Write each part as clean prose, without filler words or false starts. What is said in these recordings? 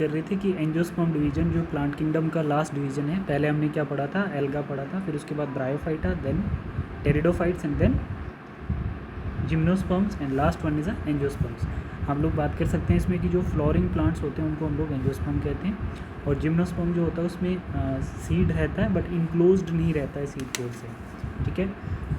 कर रहे थे कि एंजियोस्पर्म डिवीजन जो प्लांट किंगडम का लास्ट डिवीजन है, पहले हमने क्या पढ़ा था, एल्गा पढ़ा था, फिर उसके बाद bryophyta, then pteridophytes and then gymnosperms and last one is angiosperms. हम लोग बात कर सकते हैं इसमें कि जो फ्लोरिंग प्लांट्स होते हैं उनको हम लोग एंजियोस्पर्म कहते हैं, और जिम्नोस्पर्म जो होता है उसमें सीड रहता है बट इनक्लोज्ड नहीं रहता है सीड कोर से, ठीक है,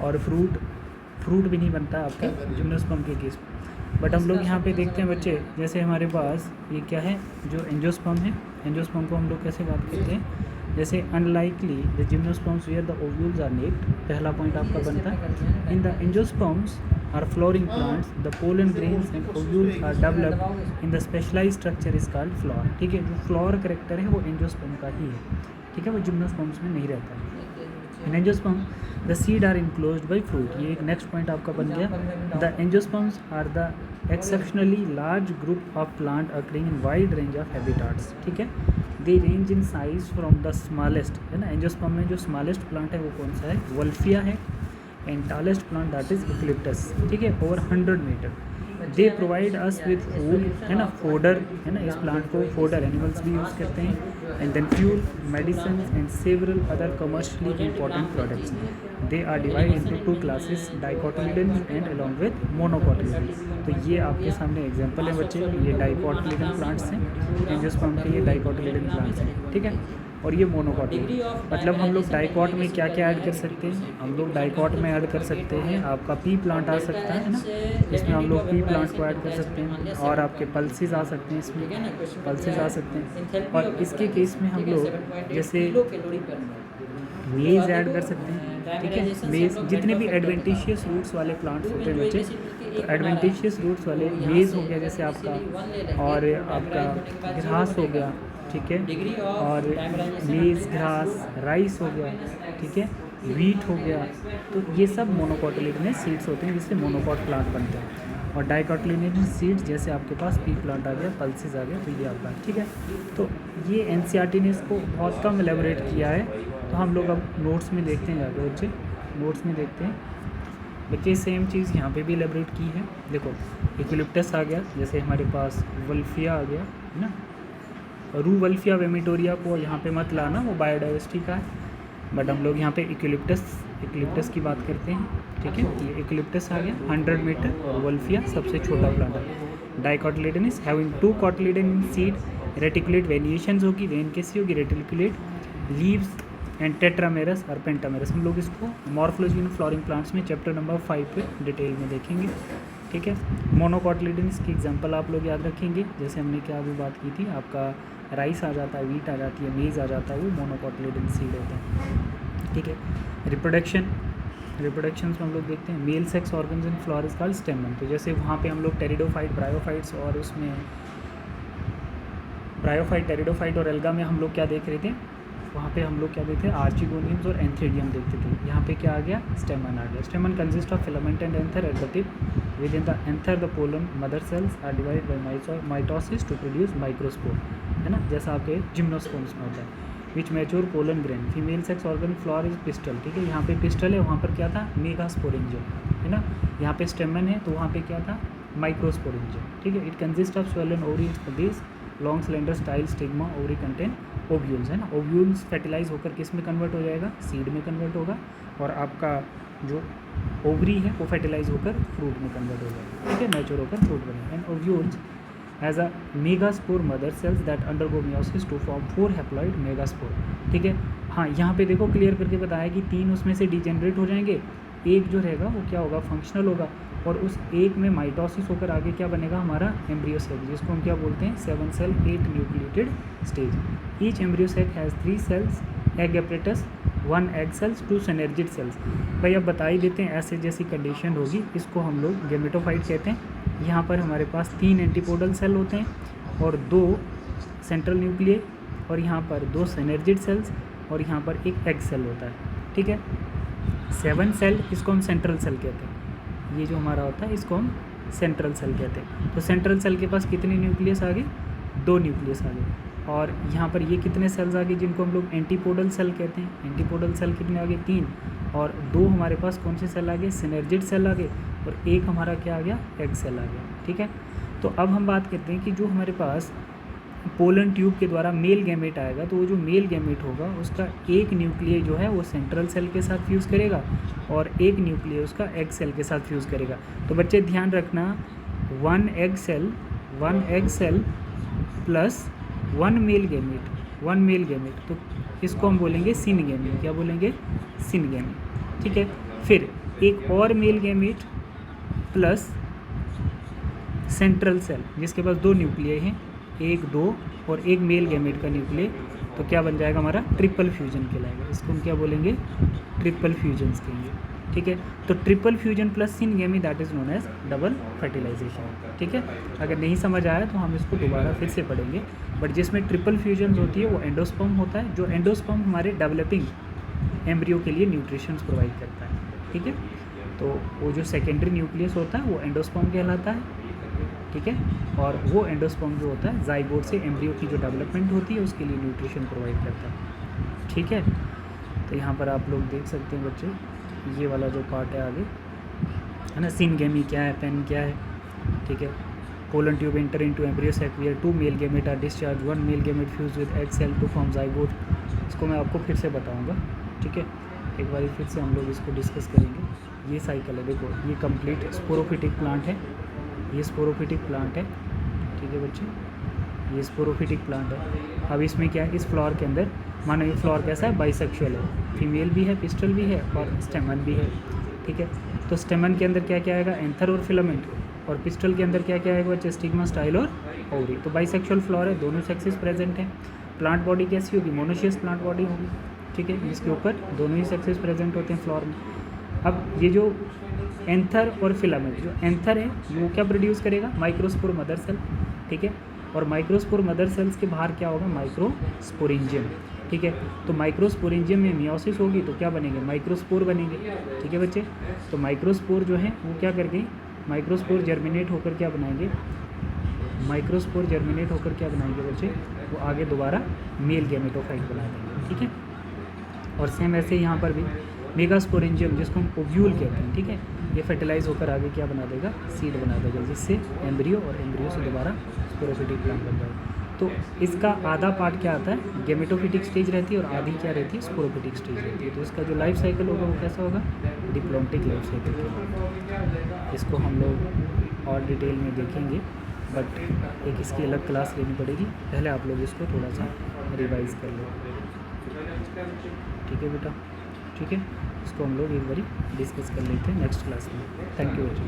और फ्रूट भी नहीं बनता है आपका जिम्नोस्पर्म के केस में। बट हम लोग यहाँ पे देखते हैं बच्चे, जैसे हमारे पास ये क्या है, जो एंजियोस्पर्म है, एंजियोस्पर्म को हम लोग कैसे बात करते हैं, जैसे unlikely the gymnosperms where the ovules are naked, पहला पॉइंट आपका बनता है। In the angiosperms are flowering plants, the pollen grains and ovules are developed in the specialised structure is called flower, ठीक है, जो फ्लोर करेक्टर है वो angiosperm का ही है, ठीक है, वो जिम्नोस्पर्म्स में नहीं रहता है। In angiosperm the seed are enclosed by fruit, ये एक नेक्स्ट पॉइंट आपका बन गया। The angiosperms are the exceptionally large group of plant occurring in wide range of habitats, ठीक है, they range in size from the smallest, है ना, angiosperm में जो स्मॉलेस्ट प्लांट है वो कौन सा है, वोल्फिया है, and tallest plant that is eucalyptus, ठीक है, over 100 metre. They provide us with food, है ना, फोडर, है ना, इस प्लांट को फोडर एनिमल्स भी यूज़ करते हैं, and then fuel, medicine and several other commercially important products. They are divide into 2 classes, dicotyledons and along with monocotyledons. तो ये आपके सामने एग्जांपल है बच्चे, ये डाइकोटिलिडन प्लांट्स हैं, एंजियोस्पर्म के ये डाइकोटिलिडन प्लांट्स हैं, ठीक है, और ये मोनोकोटिलिडन। मतलब हम लोग डाइकॉट में क्या क्या ऐड कर सकते हैं, हम लोग डाइकॉट में ऐड कर सकते हैं आपका पी प्लांट आ सकता है ना, इसमें हम लोग पी प्लांट को ऐड कर सकते हैं, और आपके पल्सेस आ सकते हैं, इसमें पल्सेस आ सकते हैं, और इसके केस में हम लोग जैसे मेज़ ऐड कर सकते हैं, ठीक है, मेज़, जितने भी एडवेंटिशियस रूट्स वाले प्लांट्स होते हैं बच्चे, तो एडवेंटिशियस रूट्स वाले मेज़ हो गया जैसे आपका, और आपका घास हो गया, ठीक है, और मेज़, घास, राइस हो गया, ठीक है, वीट हो गया, तो ये सब मोनोकोटिलिडनस सीड्स होते हैं जिससे मोनोकोट प्लांट बनते हैं। और डाइकोटिलिडनस सीड्स जैसे आपके पास पी प्लांट आ गया, पल्सेस आ गया, तो ये आपका, ठीक है। तो ये एनसीईआरटी ने इसको बहुत कम एलेबोरेट किया है, तो हम लोग अब नोट्स में देखते हैं जाके बच्चे, नोट्स में देखते हैं बच्चे, सेम चीज़ यहाँ पे भी एलेबोरेट की है। देखो यूकलिप्टस आ गया, जैसे हमारे पास वल्फिया आ गया, है ना, रूवल्फिया वेमिटोरिया को यहाँ पे मत लाना, वो बायोडाइवर्सिटी का है, बट हम लोग यहाँ पे यूकलिप्टस की बात करते हैं, ठीक है, ये यूकलिप्टस आ गया 100 मीटर, और वल्फिया सबसे छोटा प्लांट है। डाइकोटिलिडनस हैविंग 2 कोटिलिडन इन सीड, रेटिकुलेट वेरिएशंस होगी, वेन कैसी होगी, रेटिकुलेट लीव्स एंड टेट्रामेरस और पेंटामेरस। हम लोग इसको मॉर्फोलॉजी इन फ्लोरिंग प्लांट्स में चैप्टर नंबर 5 पे डिटेल में देखेंगे, ठीक है। मोनोकोटिलिडन्स की एग्जांपल आप लोग याद रखेंगे, जैसे हमने क्या अभी बात की थी, आपका राइस आ जाता है, वीट आ जाती है, मेज़ आ जाता है, वो मोनोकोटिलिडन सीड होते हैं, ठीक है। रिप्रोडक्शंस में हम लोग देखते हैं male sex organs in floor is called स्टेमन, तो जैसे वहाँ पे हम लोग टेरिडोफाइट, ब्रायोफाइट्स, और उसमें ब्रायोफाइट, टेरिडोफाइट और एल्गा में हम लोग क्या देख रहे थे, वहाँ पे हम लोग क्या देखते हैं, आर्चिगोनियम्स और एंथ्रेडियम देखते थे, यहाँ पे क्या आ गया, स्टेमन आ गया। Stamen consist of filament and anther at the tip, within the anther the pollen mother cells are divide by mitosis to produce microspore, है ना, जैसा आपके जिम्नोस्पर्म्स में होता है, which mature pollen grain. Female sex organ flower is pistil, ठीक है, यहाँ पे पिस्टल है, वहाँ पर क्या था, मेगास्पोरेंजियम, है ना, यहाँ पे स्टेमन है, तो वहाँ पे क्या था, माइक्रोस्पोरेंजियम, ठीक है। It consist of swollen ovary base, long cylinder style stigma, ovary contain ovules, है ना, ओव्यूल्स फर्टिलाइज होकर किस में कन्वर्ट हो जाएगा, सीड में कन्वर्ट होगा, और आपका जो ओवरी है वो फर्टिलाइज होकर फ्रूट में कन्वर्ट हो जाएगा, ठीक है, मैच्योर होकर फ्रूट बनेगा। And ovules has a megaspore mother cells that undergo meiosis to form 4 haploid megaspore, ठीक है। हाँ, यहाँ पे देखो क्लियर करके बताया कि 3 उसमें से डिजेनरेट हो जाएंगे, एक जो रहेगा वो क्या होगा, फंक्शनल होगा, और उस एक में माइटोसिस होकर आगे क्या बनेगा, हमारा एम्ब्रियो सेल, जिसको हम क्या बोलते हैं, 7 cell 8 nucleated stage. Each embryo cell has 3 cells, egg apparatus, 1 egg cells, 2 synergid cells. भाई अब बता ही देते हैं, ऐसे जैसी कंडीशन होगी, इसको हम लोग गेमेटोफाइट कहते हैं। यहाँ पर हमारे पास 3 एंटीपोडल सेल होते हैं और 2 सेंट्रल न्यूक्लियर, और यहाँ पर 2 सिनर्जिड सेल्स, और यहाँ पर एक एग सेल होता है, ठीक है। 7 सेल, इसको हम सेंट्रल सेल कहते हैं, ये जो हमारा होता है इसको हम सेंट्रल सेल कहते हैं। तो सेंट्रल सेल के पास कितने न्यूक्लियस आ गए, 2 न्यूक्लियस आ गए, और यहाँ पर ये कितने सेल्स आ गए जिनको हम लोग एंटीपोडल सेल कहते हैं। एंटीपोडल सेल कितने आ गए, 3, और 2 हमारे पास कौन से सेल आ गए, सिनर्जिड सेल आ गए, और एक हमारा क्या आ गया, एग सेल आ गया, ठीक है। तो अब हम बात करते हैं कि जो हमारे पास पोलन ट्यूब के द्वारा मेल गैमेट आएगा, तो वो जो मेल गैमेट होगा उसका एक न्यूक्लिय जो है वो सेंट्रल सेल के साथ फ्यूज़ करेगा और एक न्यूक्लिय उसका एग सेल के साथ फ्यूज़ करेगा। तो बच्चे ध्यान रखना, one egg cell plus one male gamete, तो इसको हम बोलेंगे सिन गैमेट। क्या बोलेंगे? Syn gamete. ठीक है, फिर एक और male gamete plus central cell जिसके पास दो न्यूक्लिय हैं, एक दो और एक मेल गैमेट का न्यूक्लिय, तो क्या बन जाएगा हमारा? ट्रिपल फ्यूजन कहलाएगा। इसको हम क्या बोलेंगे? ट्रिपल फ्यूजन्स कहेंगे। ठीक है, तो triple fusion plus syn gamete that is known as double fertilisation. ठीक है, अगर नहीं समझ आया तो हम इसको दोबारा फिर से पढ़ेंगे। बट जिसमें ट्रिपल फ्यूजन होती है वो एंडोस्पर्म होता है, जो एंडोस्पर्म हमारे डेवलपिंग एम्ब्रियो के लिए न्यूट्रिशंस प्रोवाइड करता है। ठीक है, तो वो जो सेकेंडरी न्यूक्लियस होता है वो एंडोस्पर्म कहलाता है। ठीक है, और वो एंडोस्पर्म जो होता है जाइगोट से एम्ब्रियो की जो डेवलपमेंट होती है उसके लिए न्यूट्रिशन प्रोवाइड करता है। ठीक है, तो यहाँ पर आप लोग देख सकते हैं बच्चे, ये वाला जो पार्ट है आगे, है ना, सिन गैमी क्या है, पेन क्या है। ठीक है, pollen tube enter into embryo sac where two male gamete are discharge, one male gamete fuse with egg cell to form zygote. इसको मैं आपको फिर से बताऊँगा। ठीक है, एक बार फिर से हम लोग इसको डिस्कस करेंगे। ये साइकिल है, देखो ये कंप्लीट स्पोरोफिटिक प्लांट है, ये स्पोरोफिटिक प्लांट है। ठीक है बच्चे, ये स्पोरोफिटिक प्लांट है। अब इसमें क्या है, इस फ्लावर के अंदर मानो ये फ्लावर कैसा है? बाइसेक्सुअल है, फीमेल भी है, पिस्टल भी है और स्टेमन भी है। ठीक है, तो स्टेमन के अंदर क्या क्या आएगा? एंथर और फिलामेंट, और पिस्टल के अंदर क्या क्या आएगा बच्चे? स्टिग्मा, स्टाइल और ओवरी। तो बाइसेक्सुअल फ्लावर है, दोनों सेक्सेस प्रेजेंट हैं। प्लांट बॉडी कैसी होगी? मोनोशियस प्लांट बॉडी होगी। ठीक है, जिसके ऊपर दोनों ही सेक्सेस प्रेजेंट होते हैं फ्लावर में। अब ये जो एंथर और फिलामेंट, जो एंथर है वो क्या प्रोड्यूस करेगा? Microspore mother cell. ठीक है, और माइक्रोस्पोर मदर सेल्स के बाहर क्या होगा? माइक्रोस्पोरेंजियम। ठीक है, तो माइक्रोस्पोरेंजियम में मियोसिस होगी तो क्या बनेंगे? माइक्रोस्पोर बनेंगे। ठीक है बच्चे, तो माइक्रोस्पोर जो है वो क्या करके, माइक्रोस्पोर जर्मिनेट होकर क्या बनाएंगे? माइक्रोस्पोर जर्मिनेट होकर क्या बनाएंगे बच्चे? वो आगे दोबारा मेल गैमेटोफाइट बना देंगे। ठीक है, और सेम ऐसे यहाँ पर भी मेगास्पोरेंजियम जिसको हम ओव्यूल कहते हैं, ठीक है, ये फर्टिलाइज होकर आगे क्या बना देगा? सीड बना देगा, जिससे एम्ब्रियो और एम्ब्रियो से दोबारा स्पोरोफिटिक प्लांट बन जाएगा। तो इसका आधा पार्ट क्या आता है? गैमेटोफिटिक स्टेज रहती है और आधी क्या रहती है? स्पोरोफिटिक स्टेज रहती है। तो इसका जो लाइफ साइकिल होगा वो कैसा होगा? डिप्लॉन्टिक लाइफ साइकिल होगा। इसको हम लोग और डिटेल में देखेंगे, बट एक इसकी अलग क्लास लेनी पड़ेगी। पहले आप लोग इसको थोड़ा सा रिवाइज कर लो। ठीक है बेटा, ठीक है, इसको हम लोग एक बारी डिस्कस कर लेते हैं नेक्स्ट क्लास में। थैंक यू बच्चों।